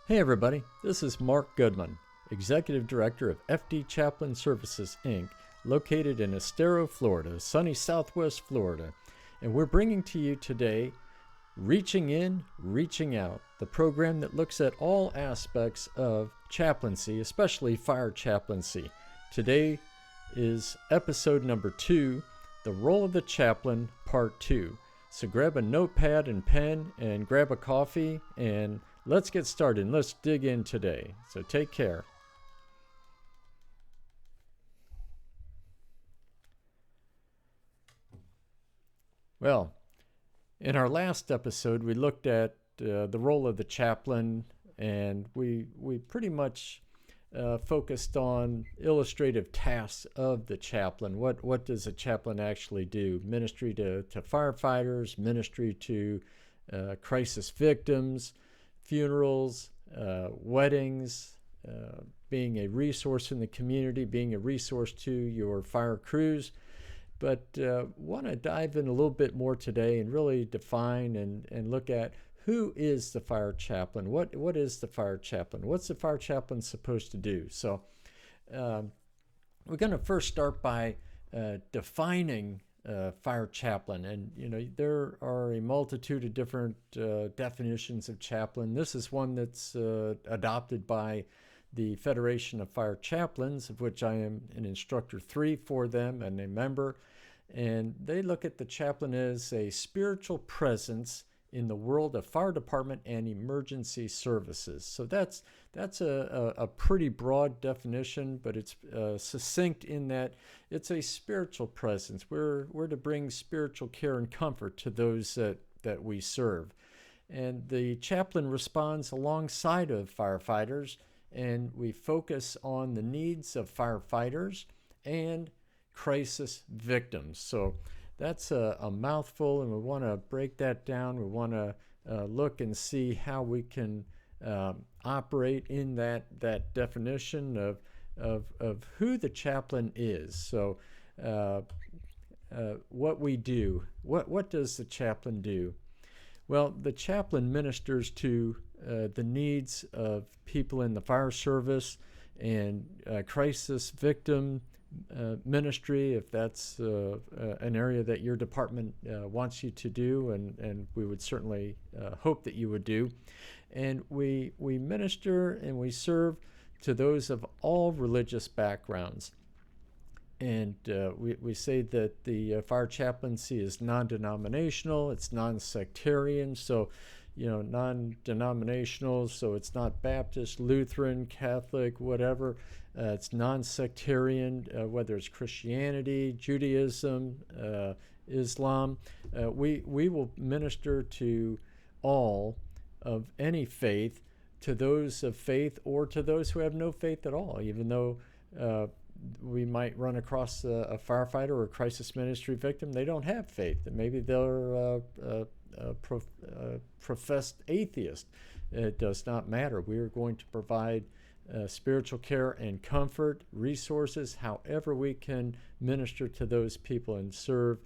Hey everybody, this is Mark Goodman, Executive Director of FD Chaplain Services, Inc., located in Estero, Florida, sunny southwest Florida, and we're bringing to you today Reaching In, Reaching Out, the program that looks at all aspects of chaplaincy, especially fire chaplaincy. Today is episode number 2, The Role of the Chaplain, Part 2. So grab a notepad and pen and grab a coffee and let's get started and let's dig in today. So take care. Well, in our last episode, we looked at the role of the chaplain, and we pretty much focused on illustrative tasks of the chaplain. What does a chaplain actually do? Ministry to firefighters, ministry to crisis victims, funerals, weddings, being a resource in the community, being a resource to your fire crews. But want to dive in a little bit more today and really define and look at who is the fire chaplain? What is the fire chaplain? What's the fire chaplain supposed to do? So we're going to first start by defining fire chaplain, and there are a multitude of different definitions of chaplain. This is one that's adopted by the Federation of Fire Chaplains, of which I am an instructor 3 for them and a member, and they look at the chaplain as a spiritual presence in the world of fire department and emergency services. So that's a pretty broad definition, but it's succinct in that it's a spiritual presence. We're to bring spiritual care and comfort to those that we serve. And the chaplain responds alongside of firefighters, and we focus on the needs of firefighters and crisis victims. So that's a mouthful, and we want to break that down. We want to look and see how we can operate in that definition of who the chaplain is. So what we do, what does the chaplain do? Well, the chaplain ministers to the needs of people in the fire service and crisis victim ministry, if that's an area that your department wants you to do, and we would certainly hope that you would do. And we minister and we serve to those of all religious backgrounds. And we say that the fire chaplaincy is non-denominational, it's non-sectarian, so non-denominational, so it's not Baptist, Lutheran, Catholic, whatever. It's non-sectarian, whether it's Christianity, Judaism, Islam. We will minister to all of any faith, to those of faith or to those who have no faith at all, even though we might run across a firefighter or a crisis ministry victim. They don't have faith. Maybe they're professed atheist. It does not matter. We are going to provide spiritual care and comfort, resources, however we can minister to those people and serve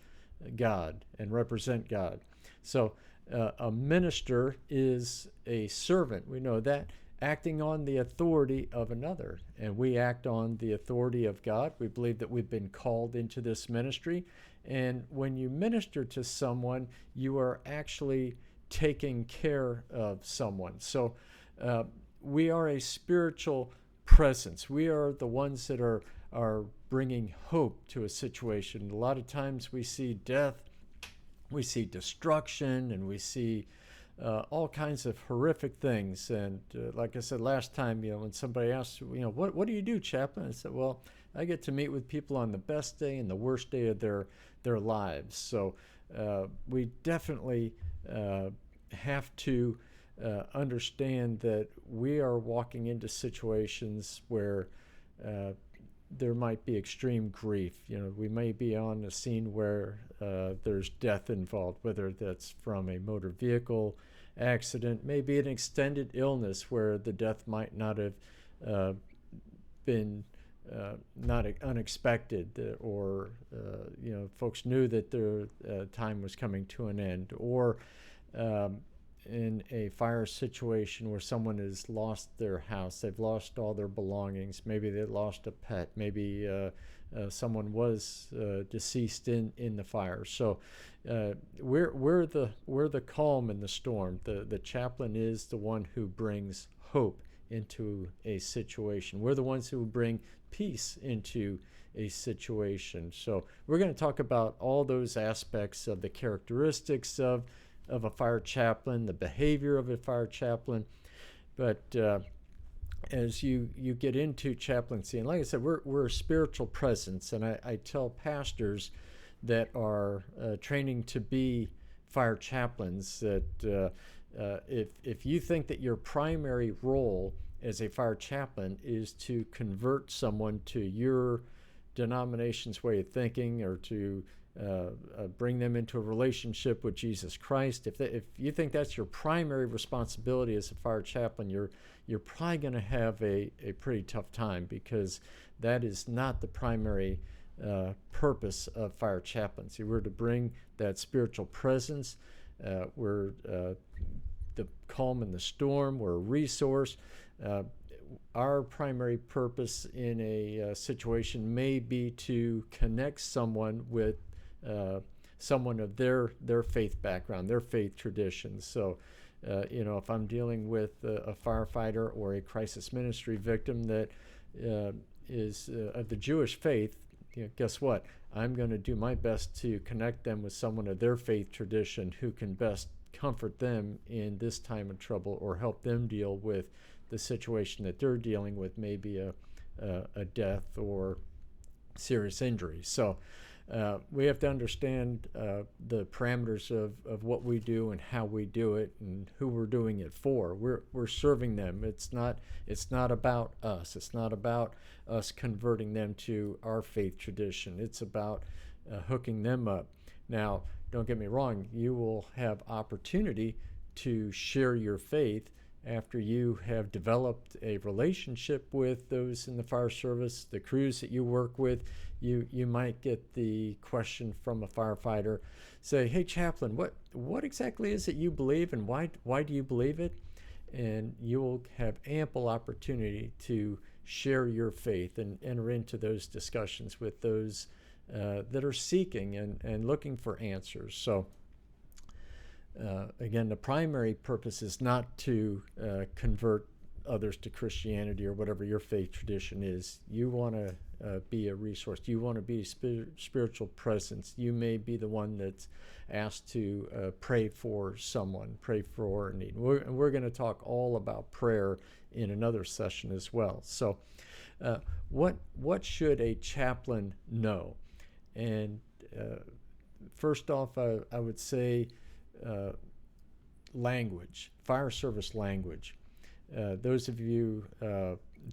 God and represent God. So a minister is a servant. We know that, acting on the authority of another, and we act on the authority of God. We believe that we've been called into this ministry, and when you minister to someone, you are actually taking care of someone. So we are a spiritual presence. We are the ones that are bringing hope to a situation. A lot of times we see death, we see destruction, and we see all kinds of horrific things. And like I said last time, when somebody asks, what do you do, chaplain? I said, well, I get to meet with people on the best day and the worst day of their lives. So we definitely have to understand that we are walking into situations where there might be extreme grief. We may be on a scene where there's death involved, whether that's from a motor vehicle accident, maybe an extended illness where the death might not have been not unexpected, or folks knew that their time was coming to an end, or in a fire situation where someone has lost their house, they've lost all their belongings, maybe they lost a pet, maybe someone was deceased in the fire. So we're the calm in the storm. The chaplain is the one who brings hope into a situation. We're the ones who bring peace into a situation. So we're going to talk about all those aspects of the characteristics of a fire chaplain, the behavior of a fire chaplain. But as you get into chaplaincy, and like I said, we're a spiritual presence, and I tell pastors that are training to be fire chaplains that if you think that your primary role as a fire chaplain is to convert someone to your denomination's way of thinking, or to bring them into a relationship with Jesus Christ, if you think that's your primary responsibility as a fire chaplain, you're probably going to have a pretty tough time, because that is not the primary purpose of fire chaplains. We're to bring that spiritual presence. We're the calm in the storm. We're a resource. Our primary purpose in a situation may be to connect someone with someone of their faith background, their faith traditions. So, if I'm dealing with a firefighter or a crisis ministry victim that is of the Jewish faith, guess what? I'm going to do my best to connect them with someone of their faith tradition who can best comfort them in this time of trouble, or help them deal with the situation that they're dealing with, maybe a death or serious injury. So we have to understand the parameters of what we do and how we do it and who we're doing it for. We're serving them. It's not about us. It's not about us converting them to our faith tradition. It's about hooking them up. Now, don't get me wrong. You will have opportunity to share your faith after you have developed a relationship with those in the fire service, the crews that you work with. You might get the question from a firefighter, say, "Hey, chaplain, what exactly is it you believe, and why do you believe it?" And you'll have ample opportunity to share your faith and enter into those discussions with those that are seeking and looking for answers. So again, the primary purpose is not to convert others to Christianity or whatever your faith tradition is. You want to be a resource. You want to be a spiritual presence. You may be the one that's asked to pray for someone, pray for a need. We're going to talk all about prayer in another session as well. So what should a chaplain know? And first off, I would say language, fire service language. Those of you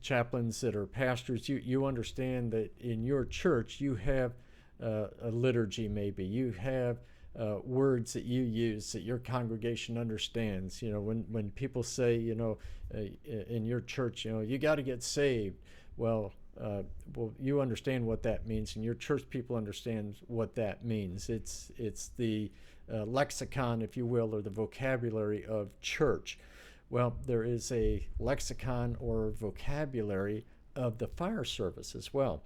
chaplains that are pastors, you understand that in your church you have a liturgy, maybe. You have words that you use that your congregation understands. When people say, in your church, you got to get saved. Well, you understand what that means, and your church people understand what that means. It's the lexicon, if you will, or the vocabulary of church. Well, there is a lexicon or vocabulary of the fire service as well,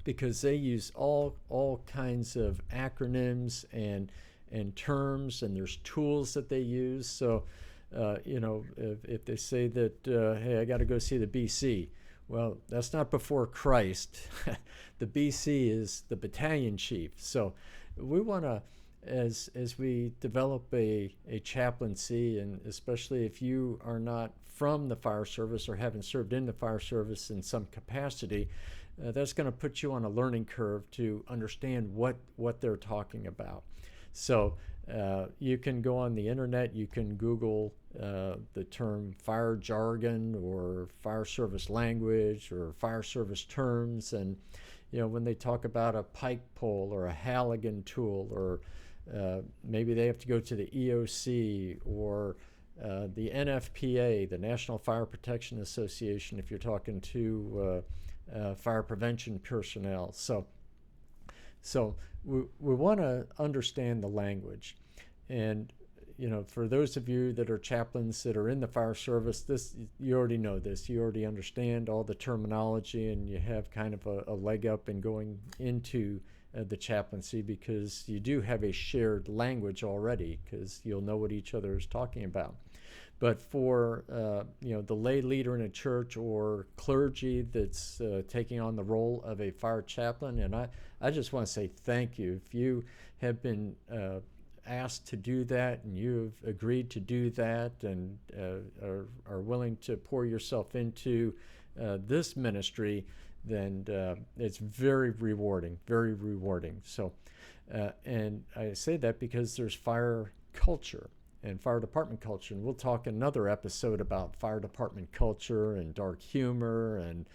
because they use all kinds of acronyms and terms, and there's tools that they use. So, if they say that, hey, I got to go see the BC, well, that's not before Christ. The BC is the battalion chief. So we want to, as we develop a chaplaincy, and especially if you are not from the fire service or haven't served in the fire service in some capacity, that's going to put you on a learning curve to understand what they're talking about. So you can go on the internet, you can Google the term fire jargon or fire service language or fire service terms, and when they talk about a pike pole or a Halligan tool, or maybe they have to go to the EOC or the NFPA, the National Fire Protection Association, if you're talking to fire prevention personnel. So we want to understand the language. And for those of you that are chaplains that are in the fire service, you already know this. You already understand all the terminology, and you have kind of a leg up in going into the chaplaincy, because you do have a shared language already, because you'll know what each other is talking about. But for the lay leader in a church or clergy that's taking on the role of a fire chaplain, and I just want to say thank you. If you have been asked to do that, and you've agreed to do that, and are willing to pour yourself into this ministry, then it's very rewarding, very rewarding. So, and I say that because there's fire culture and fire department culture, and we'll talk another episode about fire department culture and dark humor and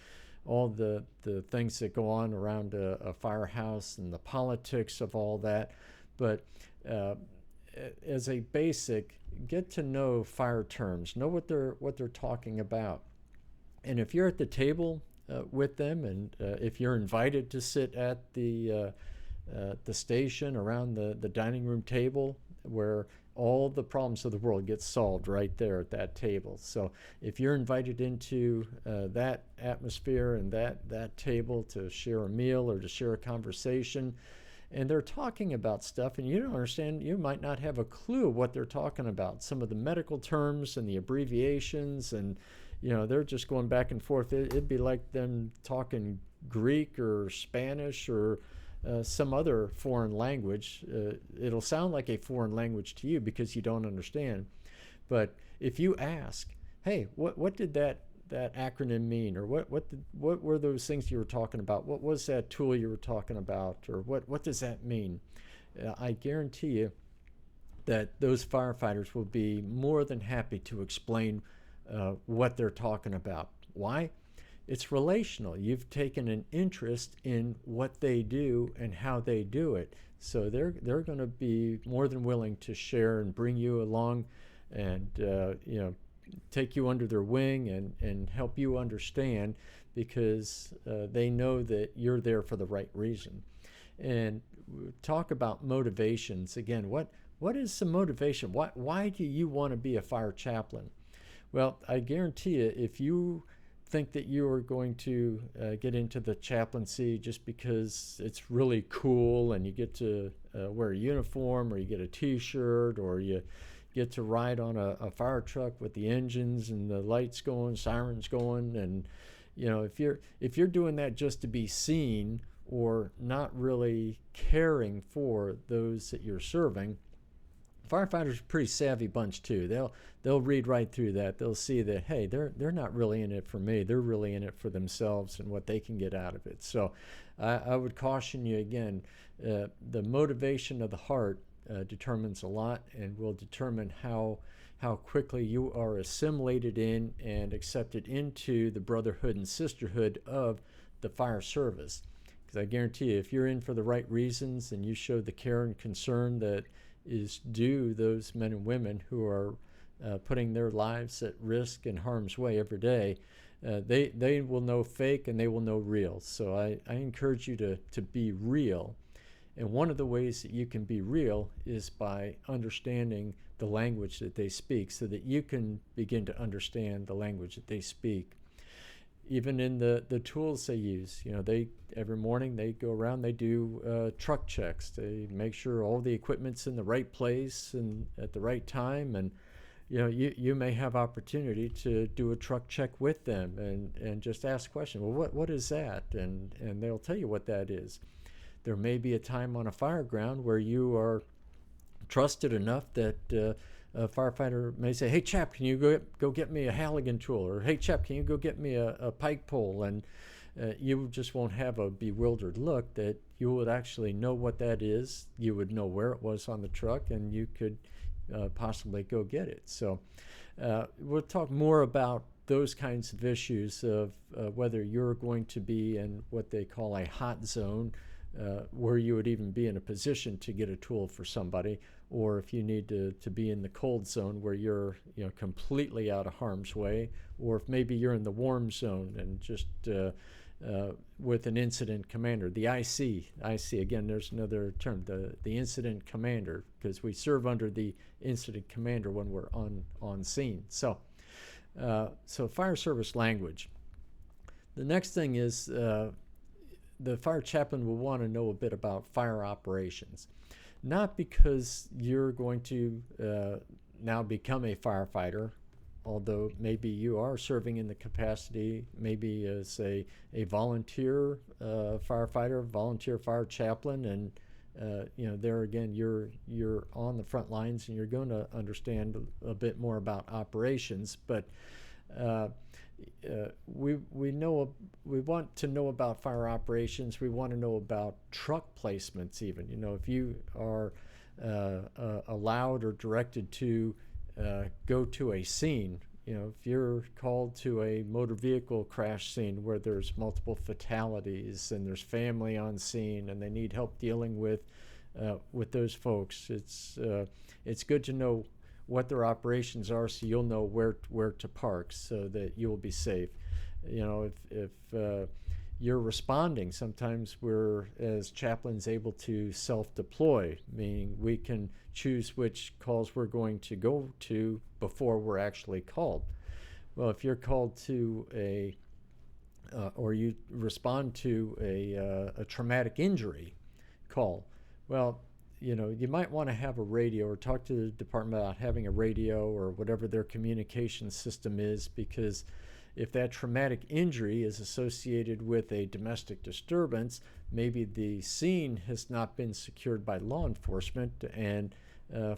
all the things that go on around a firehouse and the politics of all that. But as a basic, get to know fire terms, know what they're talking about. And if you're at the table with them, and if you're invited to sit at the station around the dining room table, where all the problems of the world get solved right there at that table. So if you're invited into that atmosphere and that table to share a meal or to share a conversation, and they're talking about stuff and you don't understand, you might not have a clue what they're talking about. Some of the medical terms and the abbreviations, and they're just going back and forth. It'd be like them talking Greek or Spanish or some other foreign language. It'll sound like a foreign language to you because you don't understand. But if you ask, hey, what did that acronym mean, or what were those things you were talking about? What was that tool you were talking about, or what does that mean? I guarantee you that those firefighters will be more than happy to explain what they're talking about. Why? It's relational. You've taken an interest in what they do and how they do it. So they're going to be more than willing to share and bring you along, and take you under their wing and help you understand, because they know that you're there for the right reason. And talk about motivations. Again, what is the motivation? Why do you want to be a fire chaplain? Well, I guarantee you, if you think that you are going to get into the chaplaincy just because it's really cool and you get to wear a uniform, or you get a t-shirt, or you get to ride on a fire truck with the engines and the lights going, sirens going, and if you're doing that just to be seen, or not really caring for those that you're serving, firefighters are a pretty savvy bunch too. They'll read right through that. They'll see that, hey, they're not really in it for me. They're really in it for themselves and what they can get out of it. So I would caution you again, the motivation of the heart determines a lot, and will determine how quickly you are assimilated in and accepted into the brotherhood and sisterhood of the fire service. Because I guarantee you, if you're in for the right reasons and you show the care and concern that is due those men and women who are putting their lives at risk and harm's way every day, they will know fake and they will know real. So I encourage you to be real. And one of the ways that you can be real is by understanding the language that they speak, so that you can begin to understand the language that they speak. Even in the tools they use, they every morning they go around, they do truck checks. They make sure all the equipment's in the right place and at the right time. And you may have opportunity to do a truck check with them and just ask questions. Well, what is that? And they'll tell you what that is. There may be a time on a fire ground where you are trusted enough that a firefighter may say, hey, chap, can you go get me a Halligan tool? Or, hey, chap, can you go get me a pike pole? And you just won't have a bewildered look, that you would actually know what that is. You would know where it was on the truck, and you could possibly go get it. So we'll talk more about those kinds of issues of whether you're going to be in what they call a hot zone, where you would even be in a position to get a tool for somebody, or if you need to be in the cold zone where you're completely out of harm's way, or if maybe you're in the warm zone and just with an incident commander, the IC again, there's another term, the incident commander, because we serve under the incident commander when we're on scene. So fire service language. The next thing is the fire chaplain will want to know a bit about fire operations, not because you're going to now become a firefighter, although maybe you are serving in the capacity, maybe as a volunteer firefighter, volunteer fire chaplain, and there again, you're on the front lines and you're going to understand a bit more about operations. But we want to know about fire operations. We want to know about truck placements, even. If you are allowed or directed to go to a scene. If you're called to a motor vehicle crash scene where there's multiple fatalities and there's family on scene and they need help dealing with those folks, it's good to know what their operations are, so you'll know where to park so that you'll be safe. If you're responding, sometimes we're, as chaplains, able to self-deploy, meaning we can choose which calls we're going to go to before we're actually called. Well, if you're called to or you respond to a traumatic injury call, well, you might want to have a radio or talk to the department about having a radio or whatever their communication system is, because if that traumatic injury is associated with a domestic disturbance, maybe the scene has not been secured by law enforcement, and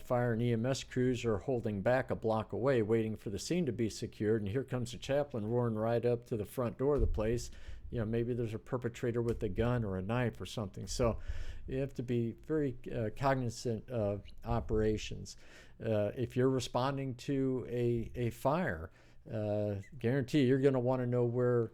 fire and EMS crews are holding back a block away waiting for the scene to be secured, and here comes a chaplain roaring right up to the front door of the place. Maybe there's a perpetrator with a gun or a knife or something. So you have to be very cognizant of operations. If you're responding to a fire, guarantee you're going to want to know where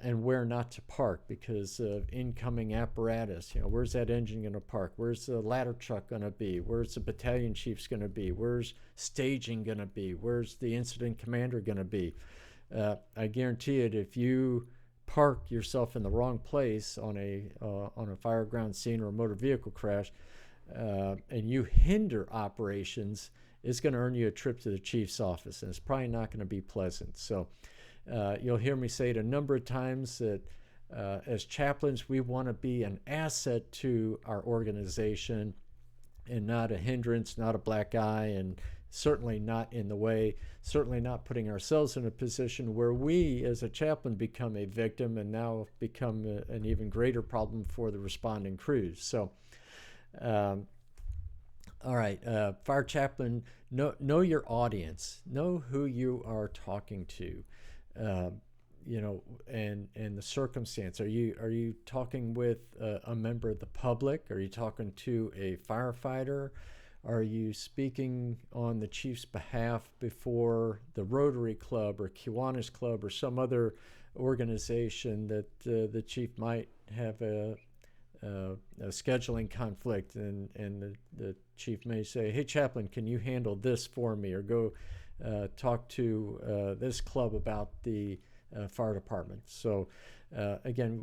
and where not to park because of incoming apparatus. Where's that engine going to park? Where's the ladder truck going to be? Where's the battalion chief's going to be? Where's staging going to be? Where's the incident commander going to be? I guarantee it, if you park yourself in the wrong place on a fireground scene or a motor vehicle crash, and you hinder operations, it's going to earn you a trip to the chief's office, and it's probably not going to be pleasant. So you'll hear me say it a number of times that as chaplains, we want to be an asset to our organization and not a hindrance, not a black eye, and certainly not in the way, certainly not putting ourselves in a position where we as a chaplain become a victim and now become an even greater problem for the responding crews. So all right, fire chaplain, know your audience, know who you are talking to, and the circumstance. Are you talking with a member of the public? Are you talking to a firefighter? Are you speaking on the chief's behalf before the Rotary Club or Kiwanis Club or some other organization that the chief might have a scheduling conflict, and the chief may say, hey, chaplain, can you handle this for me, or go talk to this club about the fire department. So again,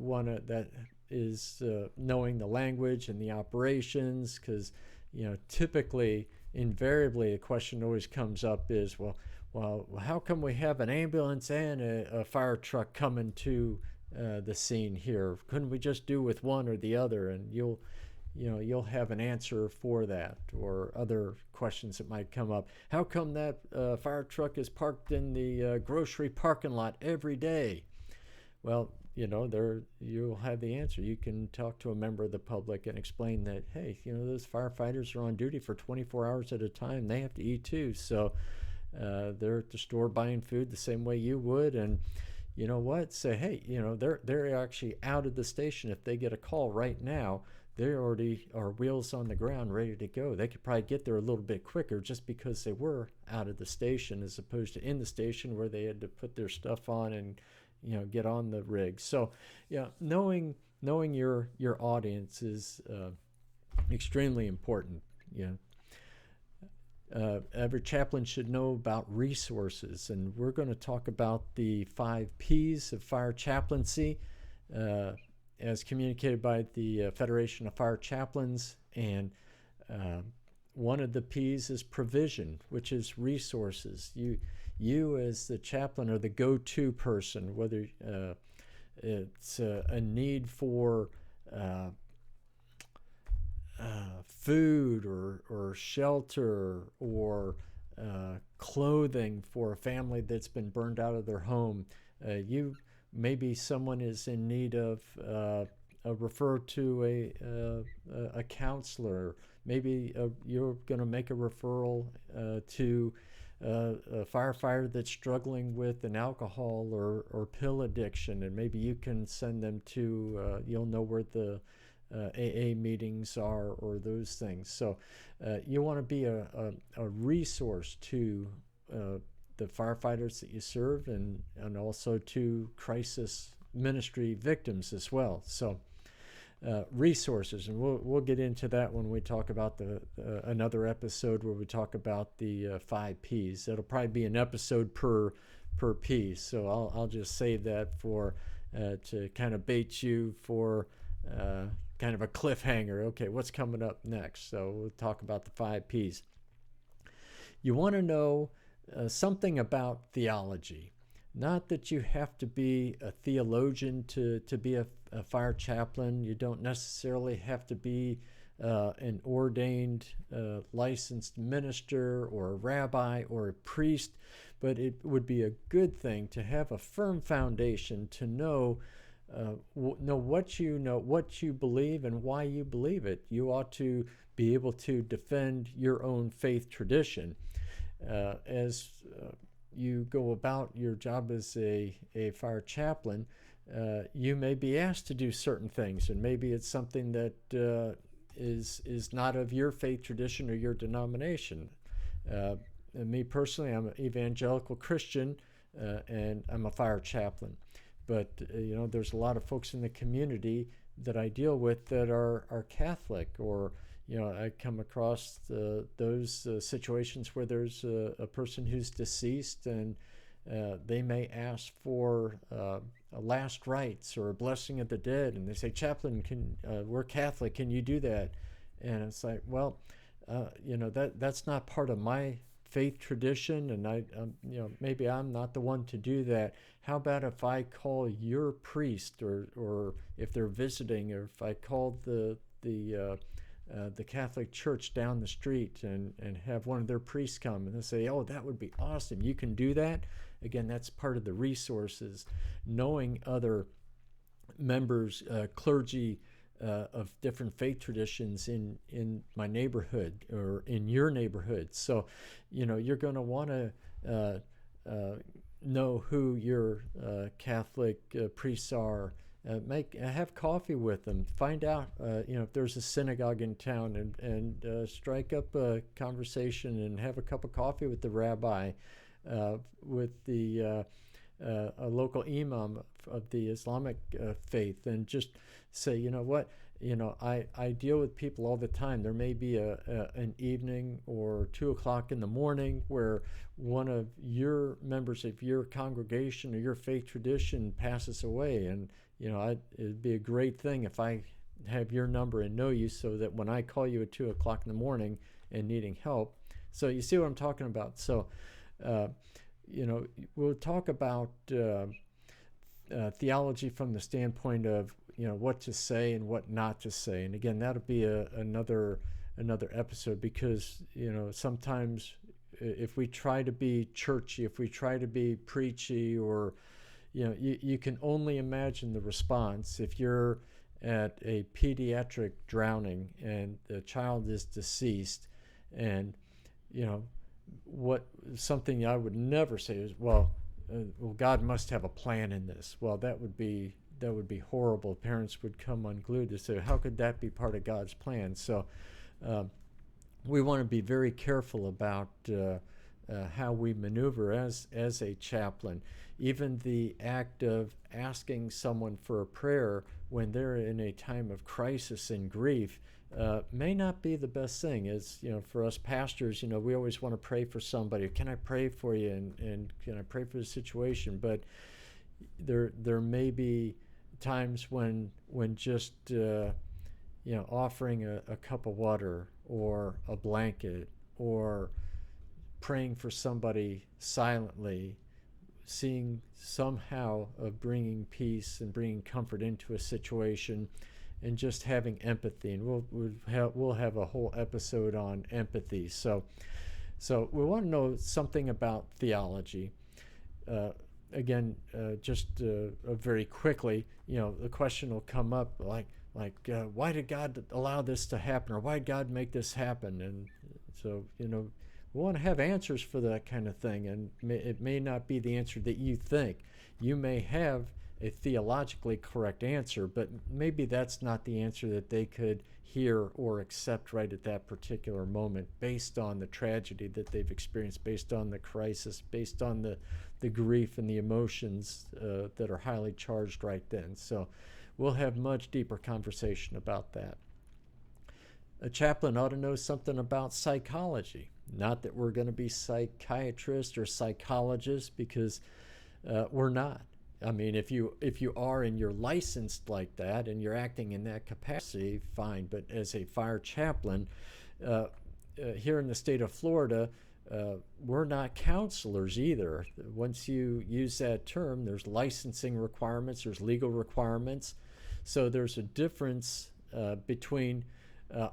that is knowing the language and the operations, because typically, invariably, a question always comes up is, well, how come we have an ambulance and a fire truck coming to the scene here? Couldn't we just do with one or the other? And you'll have an answer for that, or other questions that might come up. How come that fire truck is parked in the grocery parking lot every day? Well, you'll have the answer. You can talk to a member of the public and explain that, hey, those firefighters are on duty for 24 hours at a time. They have to eat too. So they're at the store buying food the same way you would. And you know what? Say, hey, they're actually out of the station. If they get a call right now, they already are wheels on the ground ready to go. They could probably get there a little bit quicker just because they were out of the station, as opposed to in the station where they had to put their stuff on and get on the rig. So knowing your audience is extremely important. Every chaplain should know about resources, and we're going to talk about the 5 P's of fire chaplaincy. as communicated by the Federation of Fire Chaplains. And one of the P's is provision, which is resources. You as the chaplain are the go-to person, whether it's a need for food or shelter or clothing for a family that's been burned out of their home. Maybe someone is in need of refer to a counselor. Maybe you're going to make a referral to a firefighter that's struggling with an alcohol or pill addiction, and maybe you can send them to, you'll know where the AA meetings are or those things. So you want to be a resource to the firefighters that you serve, and also to crisis ministry victims as well. So resources, and we'll get into that when we talk about another episode where we talk about the 5 P's. That'll probably be an episode per P. So I'll just save that for to kind of bait you for kind of a cliffhanger. Okay, what's coming up next? So we'll talk about the 5 P's. You want to know something about theology. Not that you have to be a theologian to be a fire chaplain. You don't necessarily have to be an ordained, licensed minister or a rabbi or a priest, but it would be a good thing to have a firm foundation to know what you believe and why you believe it. You ought to be able to defend your own faith tradition. As you go about your job as a fire chaplain, you may be asked to do certain things, and maybe it's something that is not of your faith tradition or your denomination. And me personally, I'm an evangelical Christian, and I'm a fire chaplain. But there's a lot of folks in the community that I deal with that are Catholic, or I come across those situations where there's a person who's deceased, and they may ask for a last rites or a blessing of the dead, and they say, "Chaplain, we're Catholic, can you do that?" And it's like, well, that's not part of my faith tradition, and maybe I'm not the one to do that. How about if I call your priest, or if they're visiting, or if I call the Catholic Church down the street and have one of their priests come, and they say, "Oh, that would be awesome. You can do that." Again, that's part of the resources. Knowing other members, clergy of different faith traditions in my neighborhood or in your neighborhood. So, you're going to want to know who your Catholic priests are. Have coffee with them. Find out if there's a synagogue in town, and strike up a conversation and have a cup of coffee with the rabbi, with the a local imam of the Islamic faith, and just say, I deal with people all the time. There may be an evening or 2 o'clock in the morning where one of your members of your congregation or your faith tradition passes away, and it'd be a great thing if I have your number and know you, so that when I call you at 2 o'clock in the morning and needing help. So you see what I'm talking about. So we'll talk about theology from the standpoint of what to say and what not to say. And again, that'll be another episode, because sometimes if we try to be churchy, if we try to be preachy, or you can only imagine the response if you're at a pediatric drowning and the child is deceased, and something I would never say is, well, God must have a plan in this. Well, that would be horrible. Parents would come unglued to say, how could that be part of God's plan? So we want to be very careful about how we maneuver as a chaplain. Even the act of asking someone for a prayer when they're in a time of crisis and grief may not be the best thing. As for us pastors, we always want to pray for somebody. Can I pray for you, and can I pray for the situation? But there may be times when just offering a cup of water or a blanket or praying for somebody silently, seeing somehow of bringing peace and bringing comfort into a situation, and just having empathy. And we'll have a whole episode on empathy. So we want to know something about theology. Again, just very quickly, the question will come up like why did God allow this to happen, or why did God make this happen? And so we want to have answers for that kind of thing, and it may not be the answer that you think. You may have a theologically correct answer, but maybe that's not the answer that they could hear or accept right at that particular moment, based on the tragedy that they've experienced, based on the crisis, based on the grief and the emotions that are highly charged right then. So we'll have much deeper conversation about that. A chaplain ought to know something about psychology. Not that we're going to be psychiatrists or psychologists, because we're not. I mean, if you are and you're licensed like that and you're acting in that capacity, fine. But as a fire chaplain, here in the state of Florida, we're not counselors either. Once you use that term, there's licensing requirements, there's legal requirements. So there's a difference between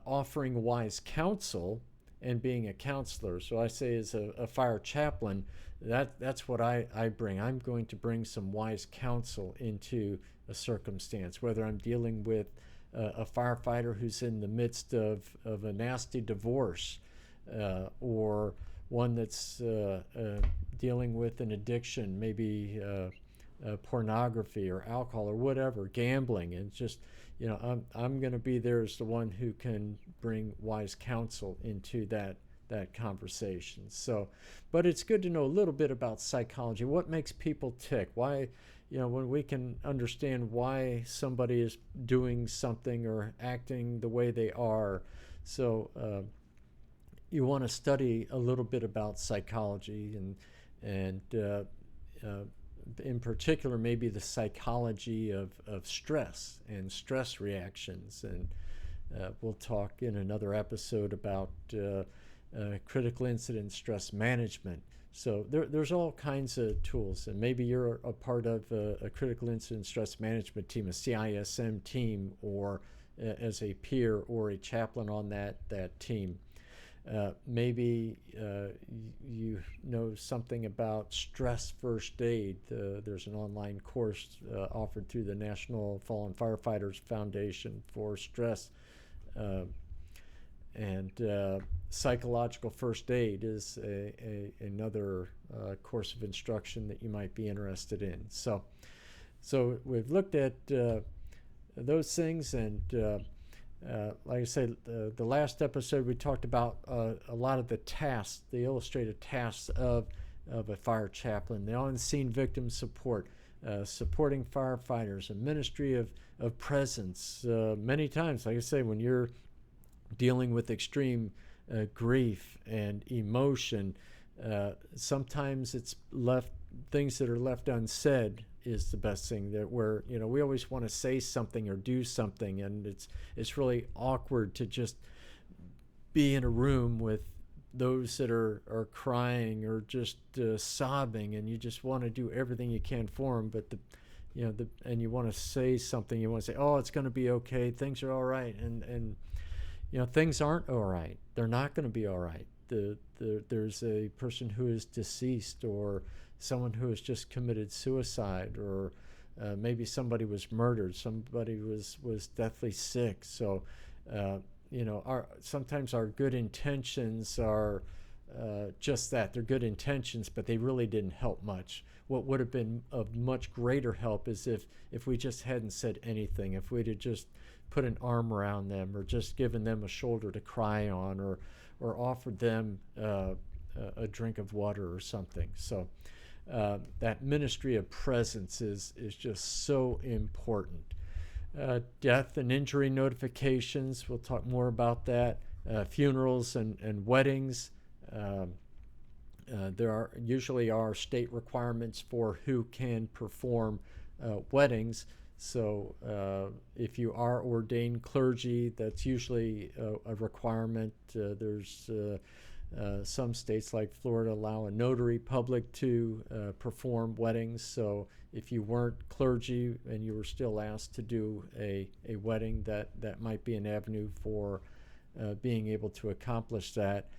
offering wise counsel and being a counselor. So I say, as a fire chaplain, that's what I bring. I'm going to bring some wise counsel into a circumstance, whether I'm dealing with a firefighter who's in the midst of a nasty divorce, or one that's dealing with an addiction, maybe pornography or alcohol or whatever, gambling. And just, I'm going to be there as the one who can bring wise counsel into that conversation. So, but it's good to know a little bit about psychology. What makes people tick? Why, when we can understand why somebody is doing something or acting the way they are. So you want to study a little bit about psychology, and in particular, maybe the psychology of stress and stress reactions. And we'll talk in another episode about critical incident stress management. So there's all kinds of tools, and maybe you're a part of a critical incident stress management team, a CISM team, or as a peer or a chaplain on that team. Maybe you know something about stress first aid. There's an online course offered through the National Fallen Firefighters Foundation for stress. And psychological first aid is another course of instruction that you might be interested in. So we've looked at those things, and like I say, the last episode we talked about a lot of the tasks, the illustrated tasks of a fire chaplain, the on-scene victim support, supporting firefighters, a ministry of presence. Many times, like I say, when you're dealing with extreme grief and emotion, sometimes it's things that are left unsaid is the best thing. That where we always want to say something or do something, and it's really awkward to just be in a room with those that are crying or just sobbing, and you just want to do everything you can for them, but and you want to say something. You want to say, "Oh, it's going to be okay. Things are all right," and things aren't all right. They're not going to be all right. There's a person who is deceased, or someone who has just committed suicide, or maybe somebody was murdered, somebody was deathly sick. So sometimes our good intentions are just that. They're good intentions, but they really didn't help much. What would have been of much greater help is if we just hadn't said anything, if we'd have just put an arm around them, or just given them a shoulder to cry on, or offered them a drink of water or something. So that ministry of presence is just so important. Death and injury notifications, we'll talk more about that. Funerals and weddings. There usually are state requirements for who can perform weddings. So if you are ordained clergy, that's usually a requirement. There's some states like Florida allow a notary public to perform weddings. So if you weren't clergy and you were still asked to do a wedding, that might be an avenue for being able to accomplish that.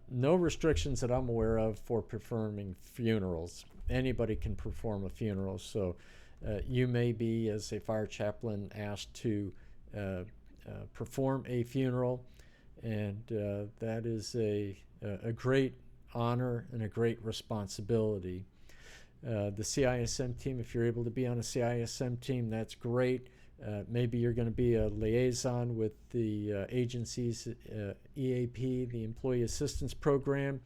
No restrictions that I'm aware of for performing funerals. Anybody can perform a funeral. So you may be, as a fire chaplain, asked to perform a funeral, and that is a great honor and a great responsibility. The CISM team, if you're able to be on a CISM team, that's great. Maybe you're going to be a liaison with the agency's EAP, the Employee Assistance Program.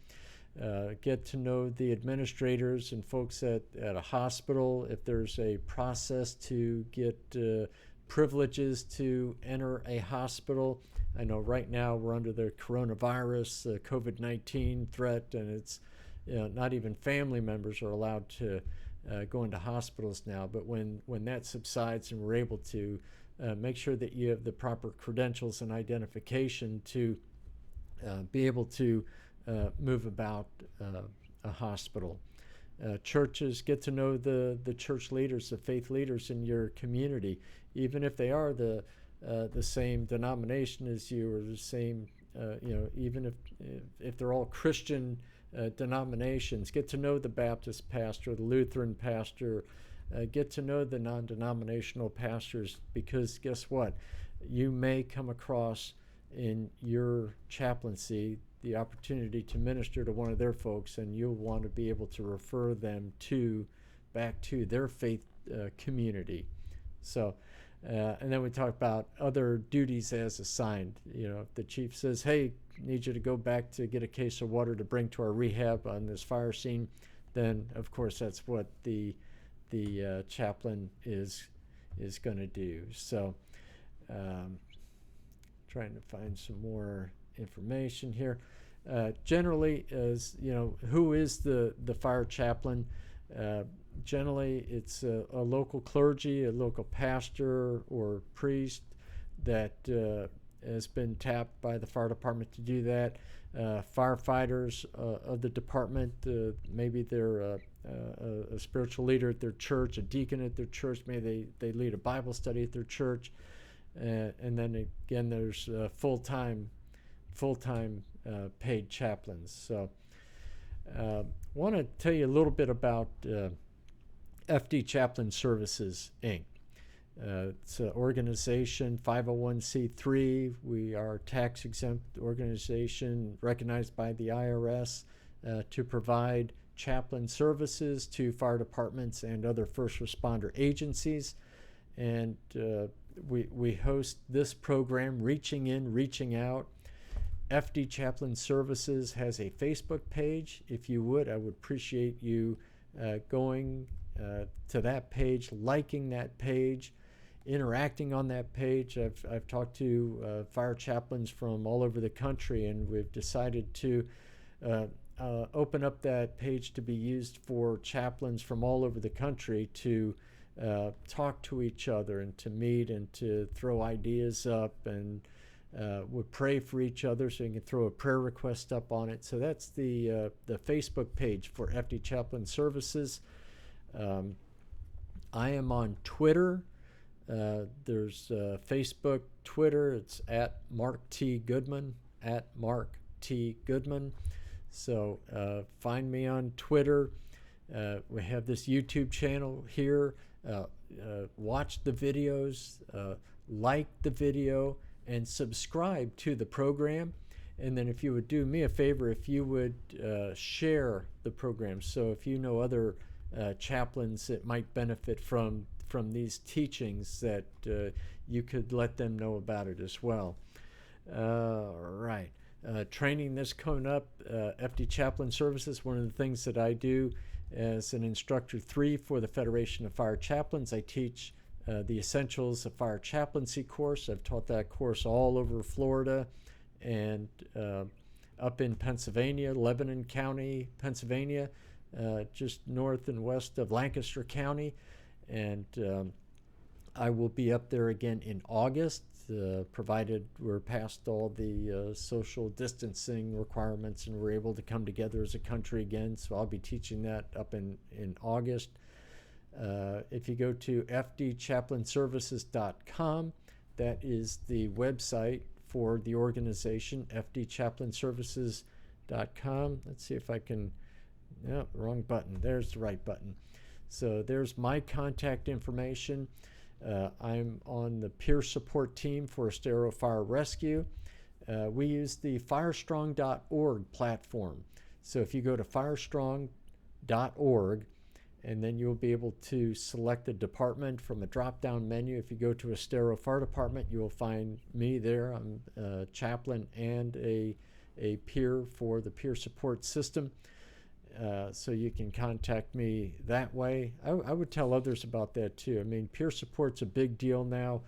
Get to know the administrators and folks at a hospital. If there's a process to get privileges to enter a hospital. I know right now we're under the coronavirus, COVID-19 threat, and it's not even family members are allowed to go into hospitals now. But when that subsides and we're able to make sure that you have the proper credentials and identification to be able to move about a hospital. Churches, get to know the church leaders, the faith leaders in your community, even if they are the same denomination as you, or the same, even if they're all Christian denominations. Get to know the Baptist pastor, the Lutheran pastor. Get to know the non-denominational pastors, because guess what? You may come across in your chaplaincy the opportunity to minister to one of their folks, and you'll want to be able to refer them back to their faith community. So, and then we talk about other duties as assigned. If the chief says, "Hey, need you to go back to get a case of water to bring to our rehab on this fire scene," then of course that's what the chaplain is going to do. So, trying to find some more information here. Generally, as who is the fire chaplain? Generally, it's a local clergy, a local pastor or priest that has been tapped by the fire department to do that. Firefighters of the department, maybe they're a spiritual leader at their church, a deacon at their church, maybe they lead a Bible study at their church. And then again, there's full-time paid chaplains. So I want to tell you a little bit about FD Chaplain Services, Inc. It's an organization, 501c3. We are a tax-exempt organization recognized by the IRS to provide chaplain services to fire departments and other first responder agencies. And we host this program, Reaching In, Reaching Out. FD Chaplain Services has a Facebook page. If you would, I would appreciate you going to that page, liking that page, interacting on that page. I've talked to fire chaplains from all over the country, and we've decided to open up that page to be used for chaplains from all over the country to talk to each other and to meet and to throw ideas up, and we'll pray for each other, so you can throw a prayer request up on it. So that's the Facebook page for FD Chaplain Services. I am on Twitter. There's Facebook, Twitter. It's at Mark T. Goodman, at Mark T. Goodman. So find me on Twitter. We have this YouTube channel here. Watch the videos, like the video, and subscribe to the program. And then if you would do me a favor, if you would share the program. So if you know other chaplains that might benefit from these teachings, that you could let them know about it as well. All right. Training this coming up, FD Chaplain Services. One of the things that I do as an instructor 3 for the Federation of Fire Chaplains, I teach the Essentials of Fire Chaplaincy course. I've taught that course all over Florida and up in Pennsylvania, Lebanon County, Pennsylvania, just north and west of Lancaster County. And I will be up there again in August, provided we're past all the social distancing requirements and we're able to come together as a country again. So I'll be teaching that up in August. If you go to fdchaplainservices.com, that is the website for the organization, fdchaplainservices.com. Let's see if I can, no, wrong button. There's the right button. So there's my contact information. I'm on the peer support team for Estero Fire Rescue. We use the firestrong.org platform. So if you go to firestrong.org, and then you'll be able to select a department from a drop-down menu. If you go to Estero Fire Department, you will find me there. I'm a chaplain and a peer for the peer support system. So you can contact me that way. I would tell others about that too. I mean, peer support's a big deal now.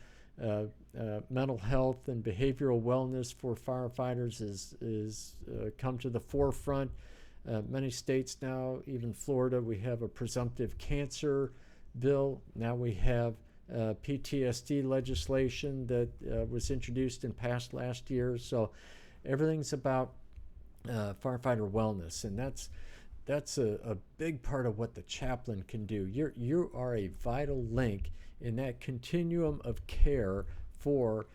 Mental health and behavioral wellness for firefighters is come to the forefront. Many states now, even Florida, we have a presumptive cancer bill. Now we have PTSD legislation that was introduced and passed last year. So everything's about firefighter wellness, and that's a big part of what the chaplain can do. You are a vital link in that continuum of care for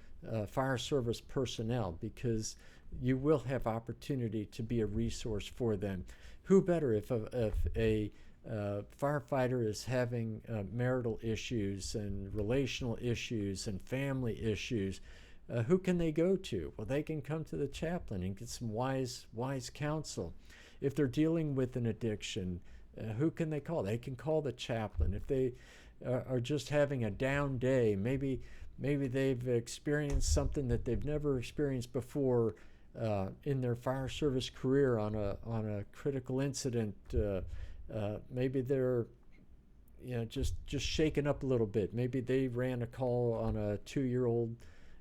fire service personnel, because you will have opportunity to be a resource for them. Who better if a firefighter is having marital issues and relational issues and family issues? Who can they go to? Well, they can come to the chaplain and get some wise counsel. If they're dealing with an addiction, who can they call? They can call the chaplain. If they are just having a down day, maybe they've experienced something that they've never experienced before in their fire service career on a critical incident. Maybe they're just shaken up a little bit. Maybe they ran a call on a 2-year-old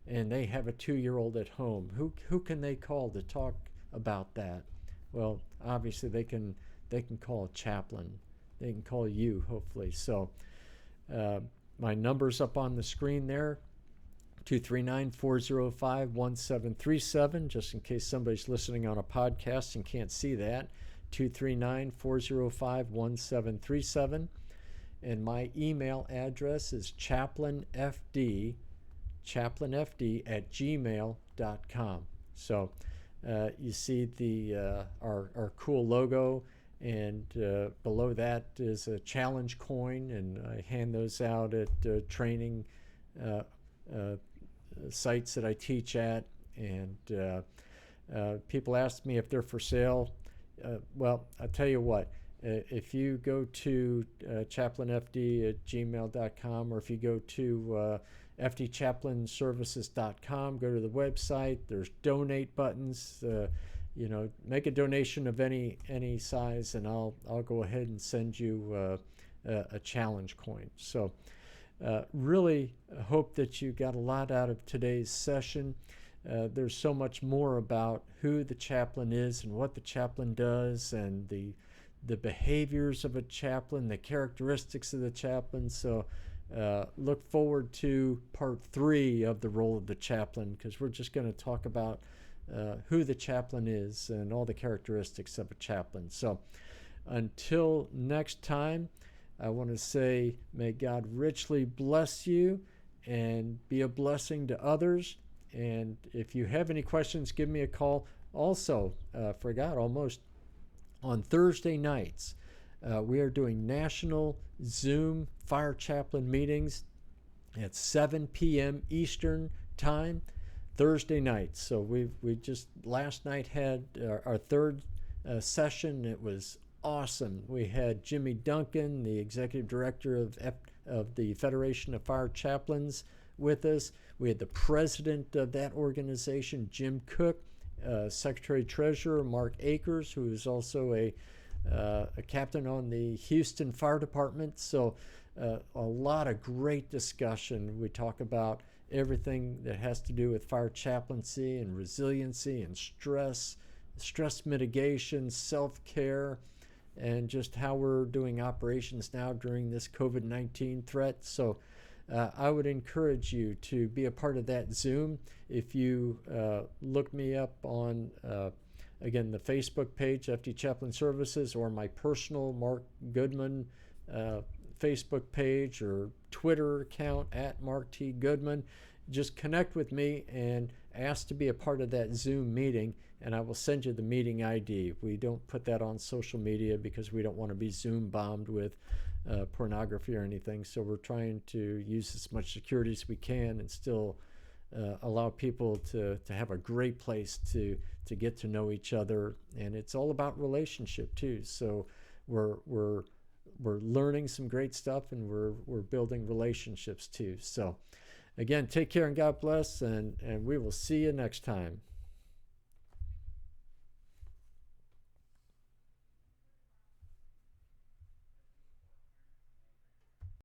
and they have a 2-year-old at home. Who can they call to talk about that? Well, obviously they can call a chaplain. They can call you, hopefully. So my number's up on the screen there, 239-405-1737, just in case somebody's listening on a podcast and can't see that, 239-405-1737. And my email address is chaplainfd@gmail.com. So you see our cool logo, and below that is a challenge coin, and I hand those out at training sites that I teach at, and people ask me if they're for sale. Well, I'll tell you what, if you go to chaplainfd@gmail.com, or if you go to fdchaplainservices.com, go to the website, there's donate buttons. Make a donation of any size, and I'll go ahead and send you a challenge coin. So really hope that you got a lot out of today's session. There's so much more about who the chaplain is and what the chaplain does, and the behaviors of a chaplain, the characteristics of the chaplain. So look forward to part 3 of the role of the chaplain, because we're just going to talk about who the chaplain is and all the characteristics of a chaplain. So until next time, I want to say, may God richly bless you and be a blessing to others. And if you have any questions, give me a call. Also, forgot almost, on Thursday nights, we are doing national Zoom fire chaplain meetings at 7 p.m. Eastern time, Thursday nights. So we just last night had our third session. It was awesome. We had Jimmy Duncan, the executive director of the Federation of Fire Chaplains, with us. We had the president of that organization, Jim Cook, Secretary Treasurer Mark Akers, who is also a captain on the Houston Fire Department. So a lot of great discussion. We talk about everything that has to do with fire chaplaincy and resiliency and stress mitigation, self-care, and just how we're doing operations now during this COVID-19 threat. So I would encourage you to be a part of that Zoom. If you look me up on, again, the Facebook page, FD Chaplain Services, or my personal Mark Goodman Facebook page or Twitter account at Mark T. Goodman, just connect with me and ask to be a part of that Zoom meeting, and I will send you the meeting ID. We don't put that on social media because we don't want to be Zoom bombed with pornography or anything. So we're trying to use as much security as we can and still allow people to have a great place to get to know each other. And it's all about relationship too. So we're learning some great stuff, and we're building relationships too. So again, take care and God bless, and we will see you next time.